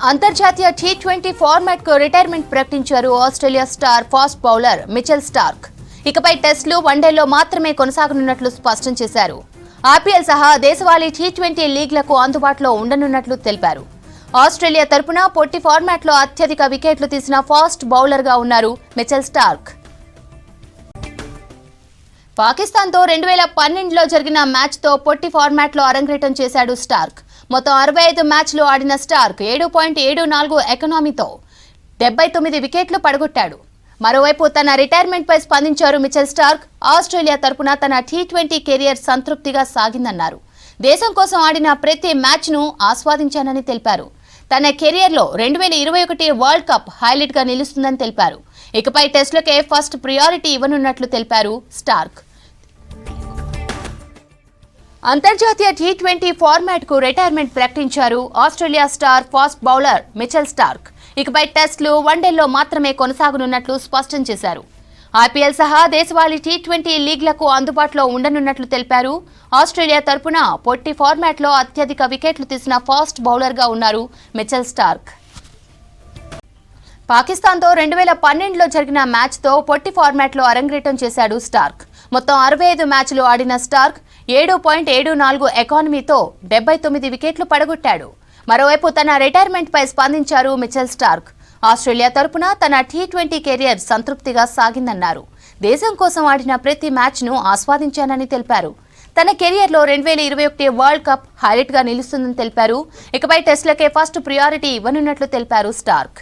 అంతర్జాతీయ T20 format కు retirement ప్రకటించారు Australia star fast bowler Mitchell Starc. ఇకపై టెస్టులు, వన్డేల్లో మాత్రమే కొనసాగనున్నట్లు స్పష్టం చేశారు. ఐపీఎల్ సహా దేశవాళీ టీ20 లీగ్లకు అందుబాటులో ఉండనున్నట్లు తెలిపారు. ఆస్ట్రేలియా తరపున పొట్టి ఫార్మాట్లో అత్యధిక వికెట్లు తీసిన ఫాస్ట్ బౌలర్ గా ఉన్నారు మిచెల్ స్టార్క్. పాకిస్తాన్తో 2012లో జరిగిన మ్యాచ్తో పొట్టి ఫార్మాట్లో అరంగేట్రం చేశాడు స్టార్క్. మొత్తం 65 మ్యాచ్లు ఆడిన స్టార్క్ 7.74 ఎకానమీతో 79 వికెట్లు పడగొట్టాడు. మరోవైపు తన రిటైర్మెంట్పై స్పందించారు మిచెల్ స్టార్క్. ఆస్ట్రేలియా తరపున తన టీ20 కెరియర్ సంతృప్తిగా సాగిందన్నారు. దేశం కోసం ఆడిన ప్రతి మ్యాచ్ను ఆస్వాదించానని తెలిపారు. తన కెరియర్లో 2021 వరల్డ్ కప్ హైలైట్గా నిలుస్తుందని తెలిపారు. ఇకపై టెస్టులకే ఫస్ట్ ప్రియారిటీ ఇవ్వనున్నట్లు తెలిపారు స్టార్క్. అంతర్జాతీయ టీ20 ఫార్మాట్ కు రిటైర్మెంట్ ప్రకటించారు Australia star fast bowler Mitchell Starc. ఇకపై టెస్టులు, వన్డేల్లో మాత్రమే కొనసాగనున్నట్లు స్పష్టం చేశారు. ఐపీఎల్ సహా దేశవాళీ టీ20 లీగ్లకు అందుబాటులో ఉండనున్నట్లు తెలిపారు. ఆస్ట్రేలియా తరపున పొట్టి ఫార్మాట్లో అత్యధిక వికెట్లు తీసిన ఫాస్ట్ బౌలర్ గా ఉన్నారు మిచెల్ స్టార్క్. పాకిస్తాన్తో 2012లో జరిగిన మ్యాచ్తో పొట్టి ఫార్మాట్లో అరంగేట్రం చేశాడు స్టార్క్. మొత్తం 65 మ్యాచ్లు ఆడిన స్టార్క్ 7.74 ఎకానమీతో 79 వికెట్లు పడగొట్టాడు. మరోవైపు తన రిటైర్మెంట్పై స్పందించారు మిచెల్ స్టార్క్. ఆస్ట్రేలియా తరపున తన టీ20 కెరియర్ సంతృప్తిగా సాగిందన్నారు. దేశం కోసం ఆడిన ప్రతి మ్యాచ్ను ఆస్వాదించానని తెలిపారు. తన కెరియర్లో 2021 వరల్డ్ కప్ హైలైట్గా నిలుస్తుందని తెలిపారు. ఇకపై టెస్టులకే ఫస్ట్ ప్రియారిటీ ఇవ్వనున్నట్లు తెలిపారు స్టార్క్.